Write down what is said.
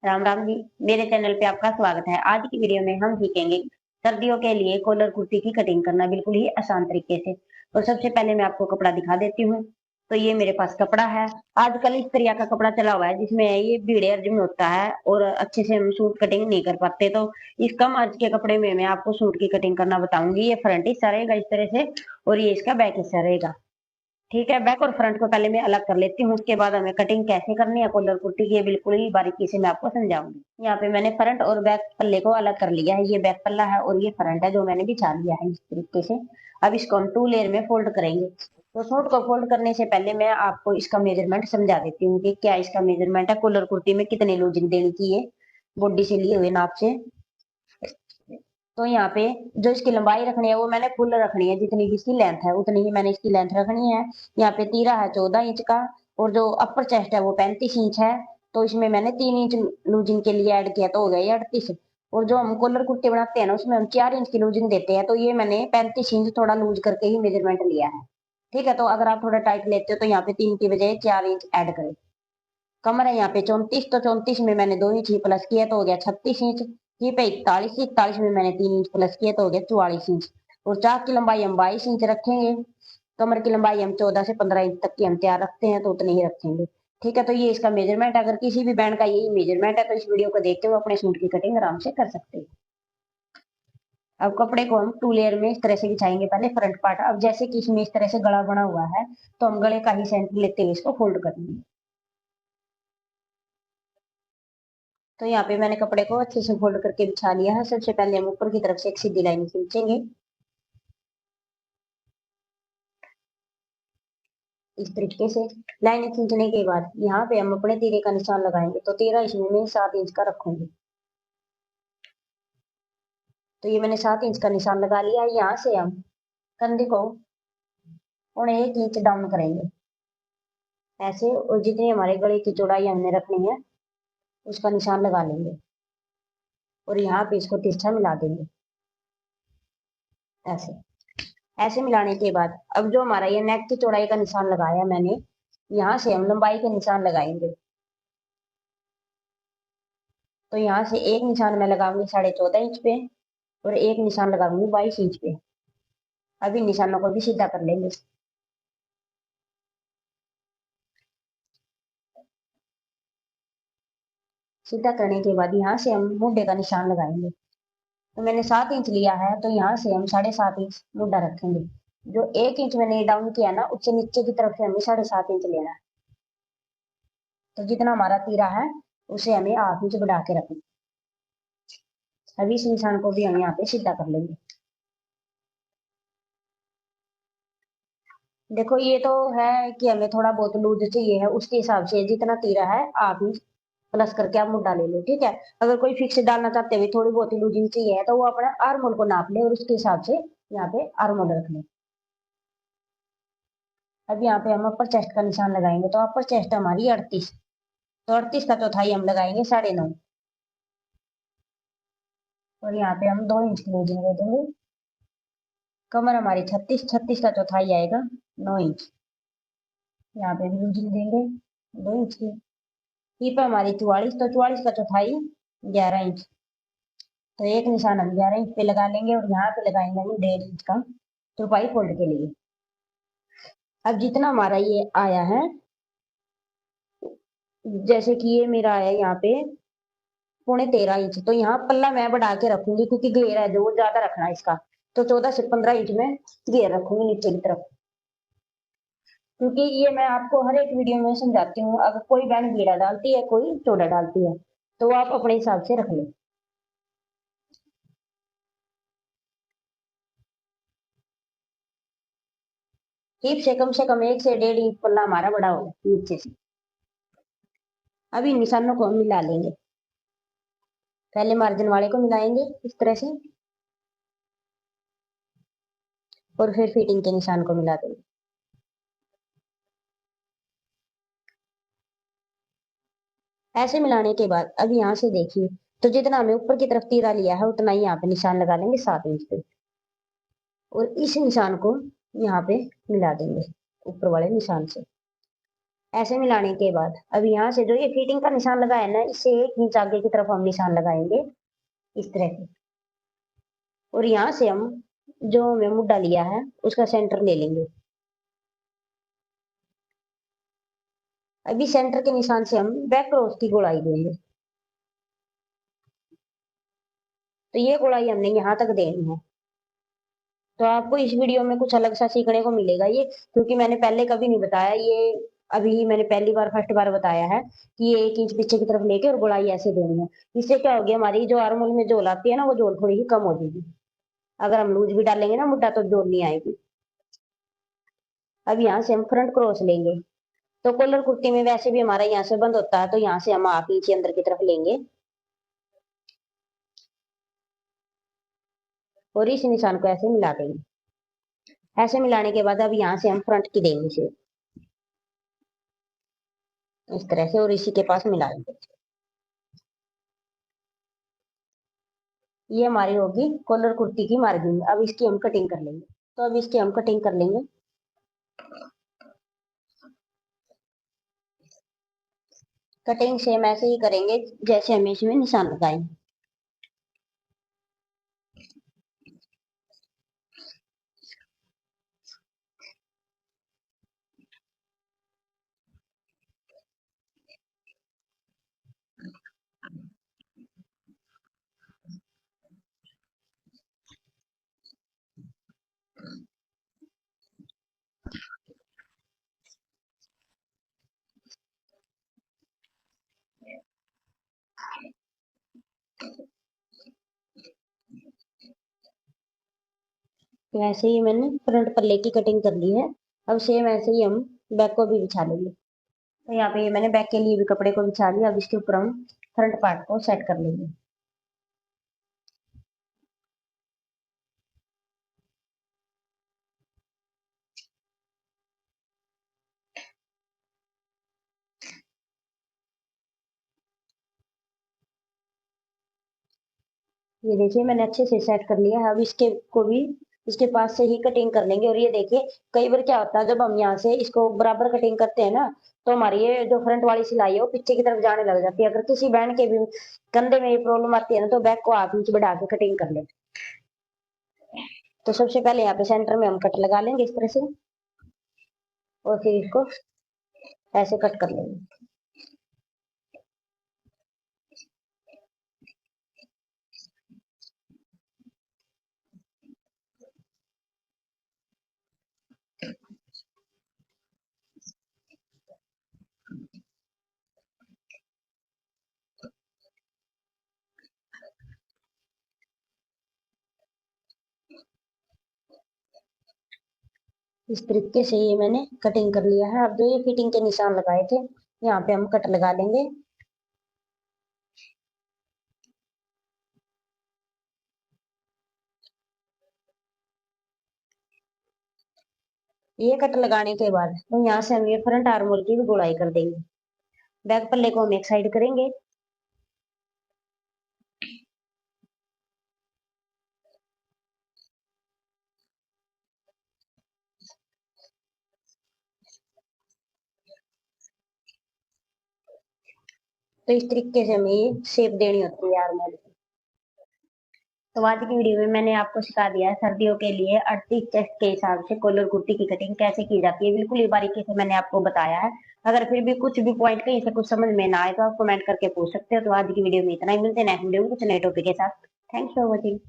राम राम जी। मेरे चैनल पे आपका स्वागत है। आज की वीडियो में हम सीखेंगे सर्दियों के लिए कॉलर कुर्ती की कटिंग करना बिल्कुल ही आसान तरीके से। तो सबसे पहले मैं आपको कपड़ा दिखा देती हूँ। तो ये मेरे पास कपड़ा है। आजकल इस तरह का कपड़ा चला हुआ है जिसमें ये भीड़े अर्जुन होता है और अच्छे से हम सूट कटिंग नहीं कर पाते। तो इस कम अर्ज के कपड़े में मैं आपको सूट की कटिंग करना बताऊंगी। ये फ्रंट हिस्सा रहेगा इस तरह से और ये इसका बैक हिस्सा रहेगा। ठीक है, बैक और फ्रंट को पहले मैं अलग कर लेती हूँ, उसके बाद हमें कटिंग कैसे करनी है कॉलर कुर्ती की ये बिल्कुल ही बारीकी से मैं आपको समझाऊंगी। यहाँ पे मैंने फ्रंट और बैक पल्ले को अलग कर लिया है। ये बैक पल्ला है और ये फ्रंट है जो मैंने बिछा लिया है इस तरीके से। अब इसको हम 2 लेयर में फोल्ड करेंगे। तो सूट को फोल्ड करने से पहले मैं आपको इसका मेजरमेंट समझा देती हूँ कि क्या इसका मेजरमेंट है, कॉलर कुर्ती में कितनी लूजिंग देनी चाहिए बॉडी से लिए हुए नाप से। तो यहाँ पे जो इसकी लंबाई रखनी है वो मैंने फुल रखनी है, जितनी भी इसकी लेंथ है उतनी ही मैंने इसकी लेंथ रखनी है। यहाँ पे तीरा है 14 इंच का और जो अपर चेस्ट है वो 35 इंच है। तो इसमें मैंने 3 इंच लूजिंग के लिए ऐड किया तो हो गया ये 38। और जो हम कॉलर कुर्ती बनाते हैं ना उसमें हम 4 इंच की लूजिंग देते हैं, तो ये मैंने 35 इंच थोड़ा लूज करके ही मेजरमेंट लिया है। ठीक है, तो अगर आप थोड़ा टाइट लेते हो तो यहाँ पे 3 की बजाय 4 इंच ऐड करें। कमर है यहाँ पे 34, तो 34 में मैंने 2 इंच ही प्लस किया तो हो गया 36 इंच। ये पे 41, 41 में मैंने 3 इंच प्लस किया तो हो गया 44 इंच। और चाक की लंबाई हम 22 इंच रखेंगे। कमर की लंबाई हम 14 से 15 इंच तक की हम तैयार रखते हैं तो उतनी ही रखेंगे। ठीक है, तो ये इसका मेजरमेंट है। अगर किसी भी बैंड का यही मेजरमेंट है तो इस वीडियो को देखते हुए अपने सूट की कटिंग आराम से कर सकते हैं। अब कपड़े को हम 2 लेयर में इस तरह से बिछाएंगे। पहले फ्रंट पार्ट, अब जैसे कि इसमें इस तरह से गला बना हुआ है तो हम गले का ही सेंटर लेते हुए इसको फोल्ड करेंगे। तो यहाँ पे मैंने कपड़े को अच्छे से फोल्ड करके बिछा लिया है। सबसे पहले हम ऊपर की तरफ से एक सीधी लाइन खींचेंगे इस तरीके से। लाइन खींचने के बाद यहाँ पे हम अपने तीरे का निशान लगाएंगे। तो तीरा इसमें मैं 7 इंच का रखूंगी। तो ये मैंने 7 इंच का निशान लगा लिया है। यहाँ से हम कंधे को 1.25 इंच डाउन करेंगे ऐसे, और जितनी हमारे गले की चौड़ाई हमने रखनी है उसका निशान लगा लेंगे और यहाँ पे इसको तिरछा मिला देंगे ऐसे। ऐसे मिलाने के बाद अब जो हमारा ये नेक की चौड़ाई का निशान लगाया मैंने, यहाँ से हम लंबाई के निशान लगाएंगे। तो यहाँ से एक निशान मैं लगाऊंगी 14.5 इंच पे और एक निशान लगाऊंगी 22 इंच पे। अभी निशानों को भी सीधा कर लेंगे। सीधा करने के बाद यहाँ से हम मुड्ढे का निशान लगाएंगे। तो मैंने 7 इंच लिया है तो यहाँ से हम 7.5 इंच मुड्ढा रखेंगे। जो 1 इंच मैंने डाउन किया ना उससे नीचे की तरफ से हमें 7.5 इंच लेना है। तो जितना हमारा तीरा है उसे हमें 8 इंच बढ़ा के रखना। अभी इस निशान को भी हम यहाँ पे सीधा कर लेंगे। देखो ये तो है कि हमें थोड़ा बहुत लूज चाहिए है, उसके हिसाब से जितना तीरा है 8 इंच प्लस करके आप मुड्ढा ले लो। ठीक है, अगर कोई फिक्स डालना चाहते हुए थोड़ी बहुत ही लूजिंग चाहिए तो वो अपना आर्म होल को नाप ले और उसके हिसाब से यहाँ पे आर्म होल रख ले। अब यहाँ पे हम अपर चेस्ट का निशान लगाएंगे। तो अपर चेस्ट हमारी 38, तो 38 का चौथाई हम लगाएंगे 9.5। और यहाँ पे हम 2 इंच की लूजिंग दे देंगे। कमर हमारी 36, 36 का चौथाई आएगा 9 इंच। यहाँ पे भी लूजिंग देंगे 2 इंच की। हिप हमारी 44, तो 44 का चौथाई 11 इंच। तो एक निशान हम 11 इंच पे लगा लेंगे और यहाँ पे लगाएंगे हम 1.5 इंच का तुरपाई फोल्ड के लिए। अब जितना हमारा ये आया है, जैसे कि ये मेरा आया यहाँ पे 13.5 इंच, तो यहाँ पल्ला मैं बढ़ा के रखूंगी क्योंकि घेर है जो वो ज्यादा रखना है इसका। तो 14 से 15 इंच में घेर रखूंगी नीचे की तरफ, क्योंकि ये मैं आपको हर एक वीडियो में समझाती हूँ। अगर कोई बहन घेरा डालती है कोई चौड़ा डालती है तो वो आप अपने हिसाब से रख लो। हिप से कम 1 से 1.5 इंच पल्ला हमारा बड़ा होगा नीचे से। अभी निशानों को हम मिला लेंगे। पहले मार्जिन वाले को मिलाएंगे इस तरह से और फिर फिटिंग के निशान को मिला देंगे। ऐसे मिलाने के बाद अब यहाँ से देखिए, तो जितना हमें ऊपर की तरफ तीरा लिया है उतना ही यहाँ पे निशान लगा लेंगे 7 इंच पे और इस निशान को यहाँ पे मिला देंगे ऊपर वाले निशान से ऐसे मिलाने के बाद अब यहाँ से जो ये फिटिंग का निशान लगा है ना, इससे 1 इंच आगे की तरफ हम निशान लगाएंगे इस तरह से। और यहाँ से हम जो हमने मुद्दा लिया है उसका सेंटर ले लेंगे। अभी सेंटर के निशान से हम बैक क्रॉस की गोलाई देंगे। तो ये गोलाई हमने यहाँ तक देनी है। तो आपको इस वीडियो में कुछ अलग सा सीखने को मिलेगा ये, क्योंकि मैंने पहले कभी नहीं बताया ये। अभी ही मैंने पहली बार फर्स्ट बार बताया है कि ये 1 इंच पीछे की तरफ लेके और गोलाई ऐसे देनी है। इससे क्या होगी, हमारी जो आर्मोल में झोल आती है ना, वो झोल थोड़ी ही कम हो जाएगी। अगर हम लूज भी डालेंगे ना मुद्दा तो झोल नहीं आएगी। अब यहाँ से हम फ्रंट क्रॉस लेंगे। तो कॉलर कुर्ती में वैसे भी हमारा यहाँ से बंद होता है, तो यहाँ से हम हाफ इंच अंदर की तरफ लेंगे और इस निशान को ऐसे मिला देंगे। ऐसे मिलाने के बाद अब यहाँ से हम फ्रंट की देंगे इसे इस तरह से और इसी के पास मिला देंगे। ये हमारी होगी कॉलर कुर्ती की मार्जिन। अब इसकी हम कटिंग कर लेंगे। तो अब इसकी हम कटिंग कर लेंगे। कटिंग सेम ऐसे ही करेंगे जैसे हमें इसमें निशान लगाएंगे। तो ऐसे ही मैंने फ्रंट पल्ले की कटिंग कर ली है। अब सेम ऐसे ही हम बैक को भी बिछा लेंगे। तो यहाँ पे मैंने बैक के लिए भी कपड़े को बिछा लिया। अब इसके ऊपर हम फ्रंट पार्ट को सेट कर लेंगे। ये देखिए मैंने अच्छे से सेट कर लिया है। अब इसके को भी इसके पास से ही कटिंग कर लेंगे। और ये देखिए कई बार क्या होता है, जब हम यहाँ से इसको बराबर कटिंग करते हैं ना, तो हमारी ये जो फ्रंट वाली सिलाई है वो पीछे की तरफ जाने लग जाती है। अगर किसी बैंड के भी कंधे में ये प्रॉब्लम आती है ना, तो बैक को हाफ इंच बढ़ा के कटिंग कर लेते। तो सबसे पहले यहाँ पे सेंटर में हम कट लगा लेंगे इस तरह से और फिर इसको ऐसे कट कर लेंगे। इस तरीके से ये मैंने कटिंग कर लिया है। अब जो ये फिटिंग के निशान लगाए थे यहाँ पे हम कट लगा लेंगे। ये कट लगाने के बाद तो यहाँ से हम ये फ्रंट आर्मोल की भी गुड़ाई कर देंगे। बैक पल्ले को हम एक साइड करेंगे। तो इस तरीके से हमें ये शेप देनी होती है आर्मोल की। तो आज की वीडियो में मैंने आपको सिखा दिया है सर्दियों के लिए 38 चेस्ट के हिसाब से कॉलर कुर्ती की कटिंग कैसे की जाती है। बिल्कुल ही बारीकी से मैंने आपको बताया है। अगर फिर भी कुछ भी पॉइंट कहीं से कुछ समझ में ना आए तो आप कमेंट करके पूछ सकते हो। तो आज की वीडियो में इतना ही। मिलते हैं नेक्स्ट वीडियो में कुछ नए टॉपिक के साथ। Thanks for watching.